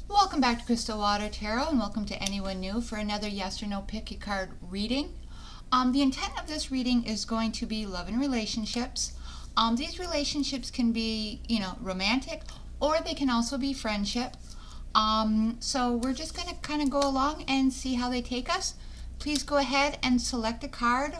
Welcome back to Crystal Water Tarot, and welcome to anyone new for another yes or no pick a card reading. The intent of this reading is going to be love and relationships. These relationships can be, romantic, or they can also be friendship. So we're just going to kind of go along and see how they take us. Please go ahead and select a card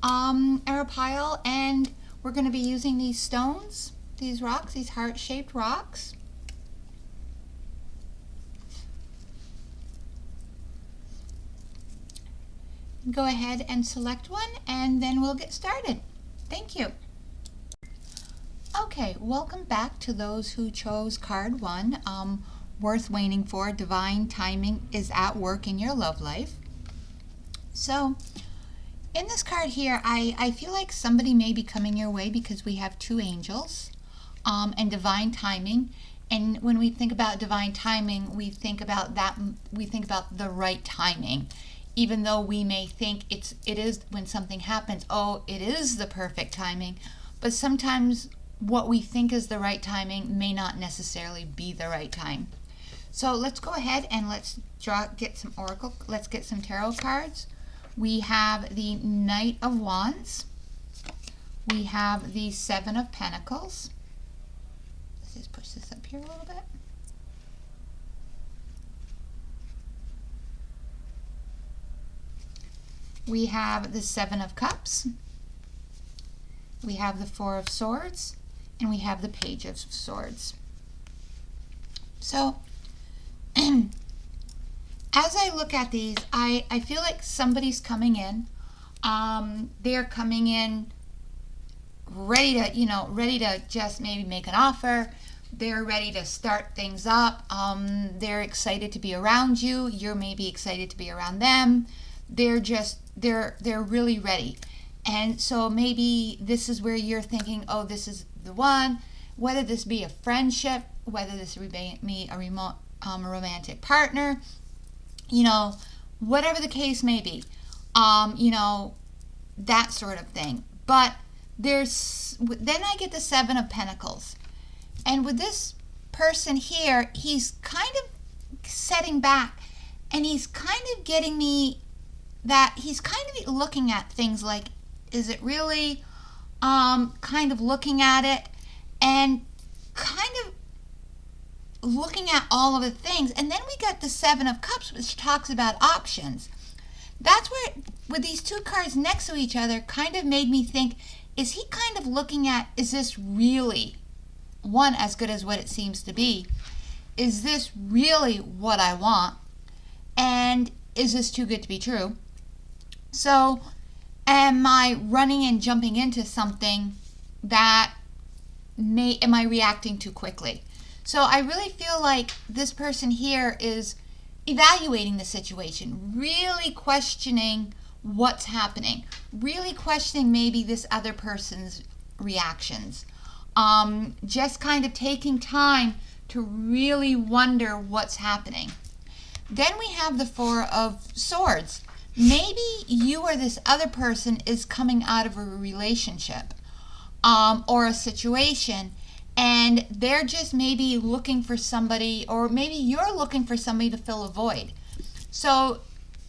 or a pile, and we're going to be using these stones, these rocks, these heart-shaped rocks. Go ahead and select one, and then we'll get started. Thank you. Okay, welcome back to those who chose card 1. Worth waiting for. Divine timing is at work in your love life. So, in this card here, I feel like somebody may be coming your way because we have 2 angels and divine timing. And when we think about divine timing, we think about the right timing. Even though we may think it is when something happens, it is the perfect timing, but sometimes what we think is the right timing may not necessarily be the right time. So let's go ahead and let's get some tarot cards. We have the Knight of Wands. We have the Seven of Pentacles. Let's just push this up here a little bit. We have the Seven of Cups, we have the Four of Swords, and we have the Page of Swords. So, as I look at these, I feel like somebody's coming in. They're coming in ready to just maybe make an offer. They're ready to start things up. They're excited to be around you. You're maybe excited to be around them. They're really ready. And so maybe this is where you're thinking, this is the one. Whether this be a friendship, whether this be a romantic partner, whatever the case may be, that sort of thing. But then I get the Seven of Pentacles. And with this person here, he's kind of setting back, and he's kind of getting me that he's kind of looking at things like, is it really, kind of looking at it and kind of looking at all of the things. And then we got the Seven of Cups, which talks about options. That's where, with these 2 cards next to each other, kind of made me think, is he kind of looking at, is this really, one, as good as what it seems to be? Is this really what I want? And is this too good to be true? So, am I running and jumping into something that am I reacting too quickly? So I really feel like this person here is evaluating the situation, really questioning what's happening, really questioning maybe this other person's reactions, just kind of taking time to really wonder what's happening. Then we have the Four of Swords. Maybe you or this other person is coming out of a relationship or a situation, and they're just maybe looking for somebody, or maybe you're looking for somebody to fill a void. So,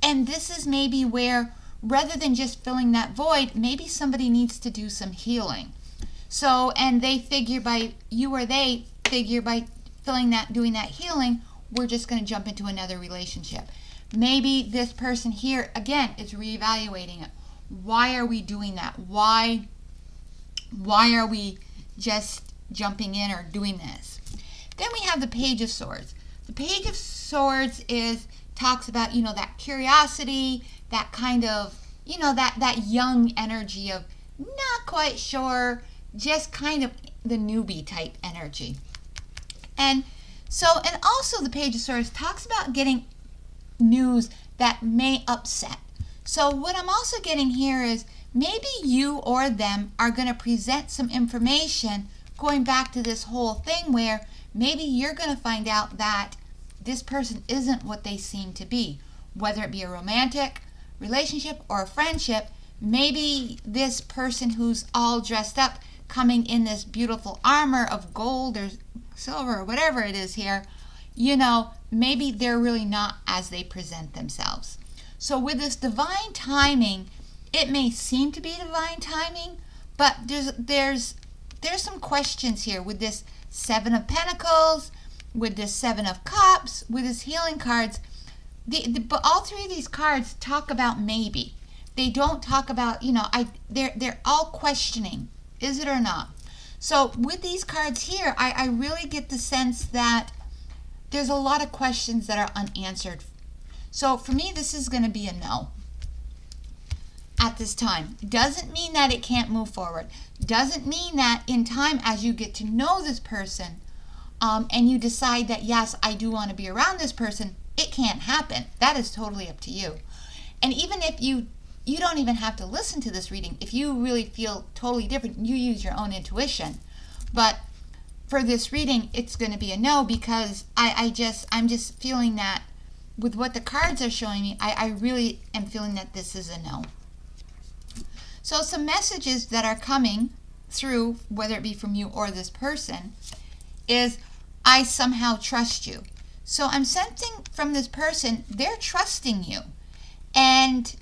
and this is maybe where, rather than just filling that void, maybe somebody needs to do some healing. So, and they figure by doing that healing, we're just going to jump into another relationship. Maybe this person here, again, is reevaluating it. Why are we doing that? Why are we just jumping in or doing this? Then we have the Page of Swords. The Page of Swords talks about, that curiosity, that kind of, that young energy of not quite sure, just kind of the newbie type energy. And also the Page of Swords talks about getting news that may upset. So what I'm also getting here is maybe you or them are going to present some information, going back to this whole thing where maybe you're going to find out that this person isn't what they seem to be, whether it be a romantic relationship or a friendship. Maybe this person who's all dressed up, coming in this beautiful armor of gold or silver or whatever it is here, maybe they're really not as they present themselves. So with this divine timing, it may seem to be divine timing, but there's some questions here with this Seven of Pentacles, with this Seven of Cups, with this healing cards. But all three of these cards talk about maybe. They don't talk about, they're all questioning, is it or not? So with these cards here, I really get the sense that there's a lot of questions that are unanswered. So for me, this is going to be a no at this time. Doesn't mean that it can't move forward. Doesn't mean that in time, as you get to know this person, and you decide that, yes, I do want to be around this person, it can't happen. That is totally up to you. And even if you don't even have to listen to this reading. If you really feel totally different, you use your own intuition. But for this reading, it's going to be a no, because I'm just feeling that with what the cards are showing me, I really am feeling that this is a no. So some messages that are coming through, whether it be from you or this person, is I somehow trust you. So I'm sensing from this person, they're trusting you. And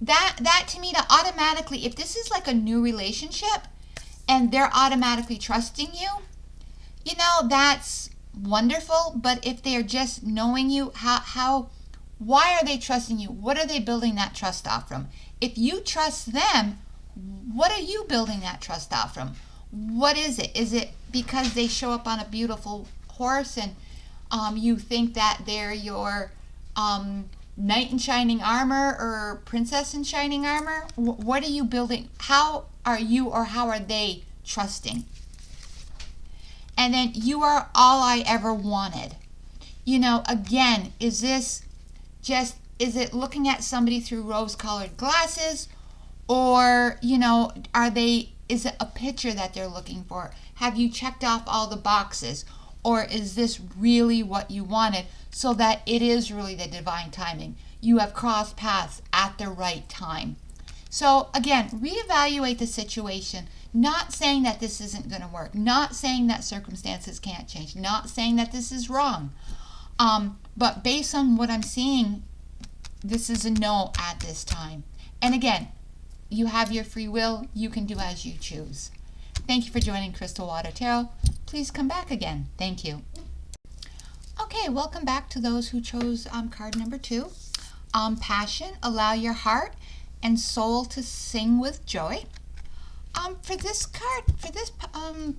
that to me, to automatically, if this is like a new relationship and they're automatically trusting you, that's wonderful. But if they're just knowing you, why are they trusting you? What are they building that trust off from? If you trust them, what are you building that trust off from? What is it? Is it because they show up on a beautiful horse and you think that they're your knight in shining armor or princess in shining armor? What are you building? How are you, or how are they trusting? And then, you are all I ever wanted. Again, is it looking at somebody through rose-colored glasses, or is it a picture that they're looking for? Have you checked off all the boxes? Or is this really what you wanted, so that it is really the divine timing? You have crossed paths at the right time. So again, reevaluate the situation. Not saying that this isn't going to work. Not saying that circumstances can't change. Not saying that this is wrong. But based on what I'm seeing, this is a no at this time. And again, you have your free will. You can do as you choose. Thank you for joining Crystal Water Tarot. Please come back again. Thank you. Okay, welcome back to those who chose card number 2. Passion, allow your heart and soul to sing with joy. For this card,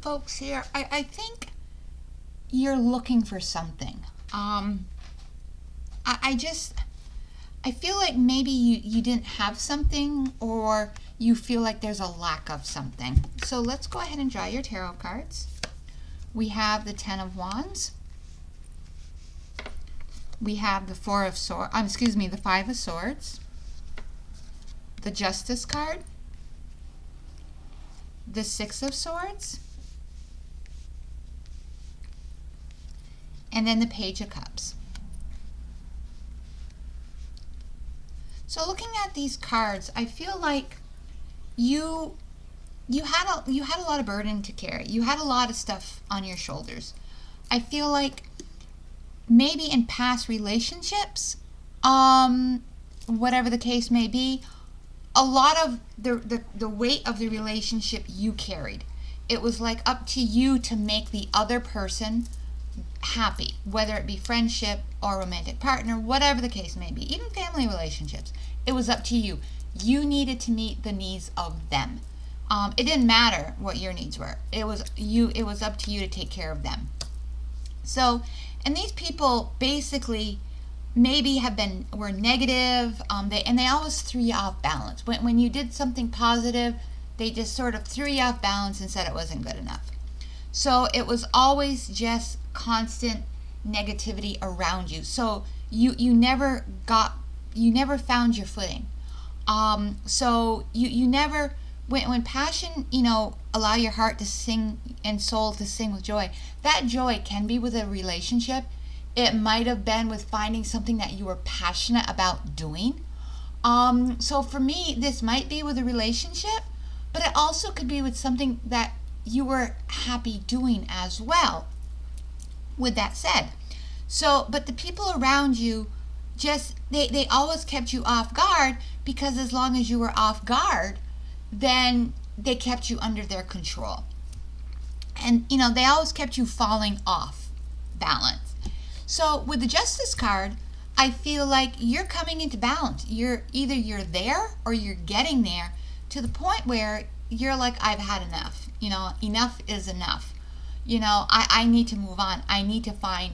folks here, I think you're looking for something. I feel like maybe you didn't have something, or you feel like there's a lack of something. So let's go ahead and draw your tarot cards. We have the Ten of Wands. We have the the Five of Swords. The Justice card. The Six of Swords. And then the Page of Cups. So looking at these cards, I feel like you had a lot of burden to carry. You had a lot of stuff on your shoulders. I feel like maybe in past relationships, whatever the case may be, a lot of the weight of the relationship you carried. It was like up to you to make the other person happy, whether it be friendship or romantic partner, whatever the case may be, even family relationships. It was up to you. You needed to meet the needs of them. It didn't matter what your needs were. It was up to you to take care of them. So, and these people basically maybe were negative. They always threw you off balance. When you did something positive, they just sort of threw you off balance and said it wasn't good enough. So it was always just constant negativity around you. So you never found your footing. So you never, when passion, allow your heart to sing and soul to sing with joy, that joy can be with a relationship. It might have been with finding something that you were passionate about doing. So for me, this might be with a relationship, but it also could be with something that you were happy doing as well. With that said, so, but the people around you just, they always kept you off guard, because as long as you were off guard, then they kept you under their control. And, they always kept you falling off balance. So with the Justice card, I feel like you're coming into balance. You're there or you're getting there to the point where you're like, I've had enough. Enough is enough. I need to move on. I need to find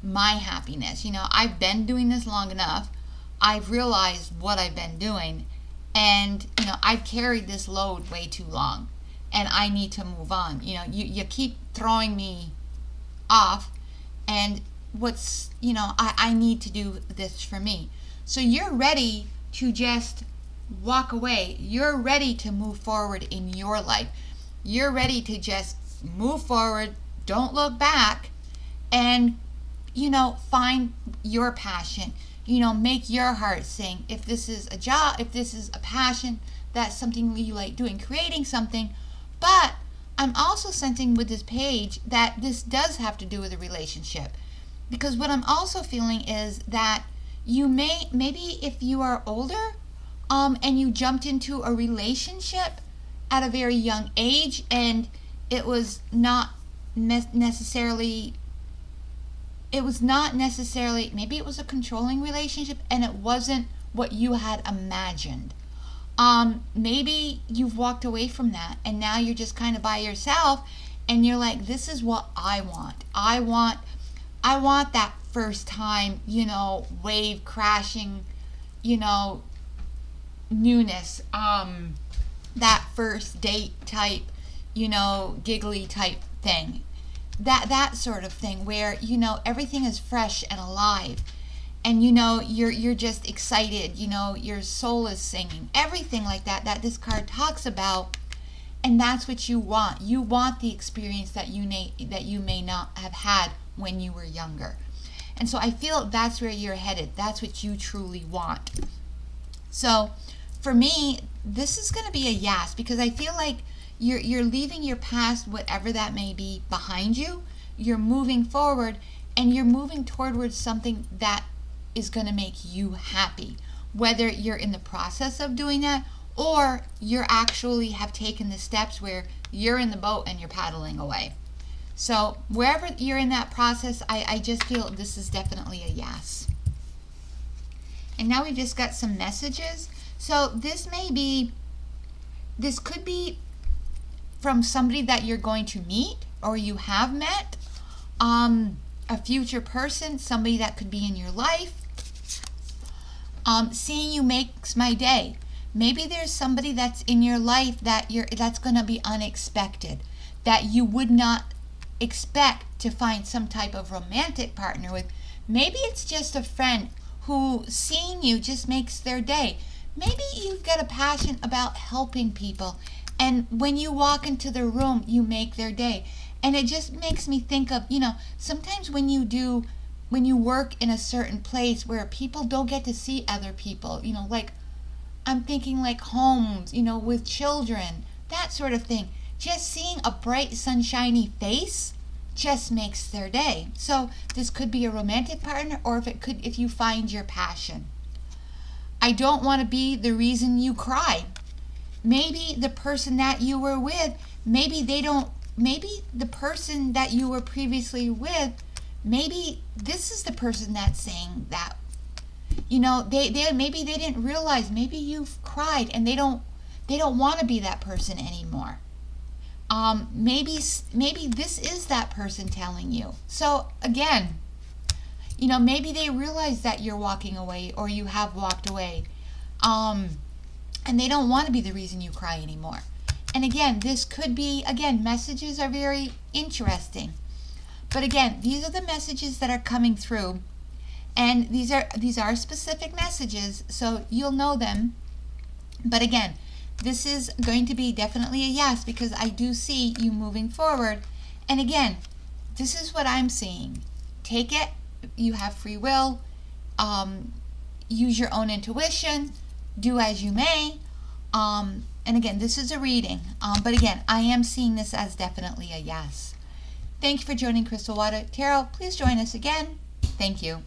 my happiness. I've been doing this long enough. I've realized what I've been doing, and I've carried this load way too long, and I need to move on. You keep throwing me off, and I need to do this for me. So you're ready to just walk away. You're ready to move forward in your life. You're ready to just move forward, don't look back, and find your passion. Make your heart sing. If this is a job, if this is a passion, that's something you like doing, creating something. But I'm also sensing with this page that this does have to do with a relationship, because what I'm also feeling is that you maybe if you are older, and you jumped into a relationship at a very young age, and it was not necessarily, maybe it was a controlling relationship and it wasn't what you had imagined. Maybe you've walked away from that and now you're just kind of by yourself, and you're like, this is what I want. I want that first time, wave crashing, newness, that first date type, giggly type thing. That sort of thing where, everything is fresh and alive, and you're just excited, your soul is singing, everything like that this card talks about. And that's what you want. You want the experience that you may not have had when you were younger. And so I feel that's where you're headed. That's what you truly want. So for me, this is going to be a yes, because I feel like you're leaving your past, whatever that may be, behind you. You're moving forward, and you're moving towards something that is going to make you happy. Whether you're in the process of doing that, or you're actually have taken the steps where you're in the boat and you're paddling away. So wherever you're in that process, I just feel this is definitely a yes. And now we've just got some messages. So this could be from somebody that you're going to meet or you have met, a future person, somebody that could be in your life. Seeing you makes my day. Maybe there's somebody that's in your life that's going to be unexpected, that you would not expect to find some type of romantic partner with. Maybe it's just a friend who seeing you just makes their day. Maybe you've got a passion about helping people, and when you walk into the room, you make their day. And it just makes me think of, sometimes when you work in a certain place where people don't get to see other people, like I'm thinking like homes, with children, that sort of thing. Just seeing a bright, sunshiny face just makes their day. So this could be a romantic partner, or if you find your passion. I don't want to be the reason you cry. Maybe the person that you were with, maybe the person that you were previously with, maybe this is the person that's saying that. Maybe they didn't realize, maybe you've cried and they don't want to be that person anymore. Maybe this is that person telling you. So again, maybe they realize that you're walking away or you have walked away, and they don't want to be the reason you cry anymore. And again, this could be, messages are very interesting. But again, these are the messages that are coming through, and these are specific messages, so you'll know them. But again, this is going to be definitely a yes, because I do see you moving forward. And again, this is what I'm seeing. Take it. You have free will. Use your own intuition. Do as you may. And again, this is a reading, but again, I am seeing this as definitely a yes. Thank you for joining Crystal Water Tarot. Please join us again. Thank you.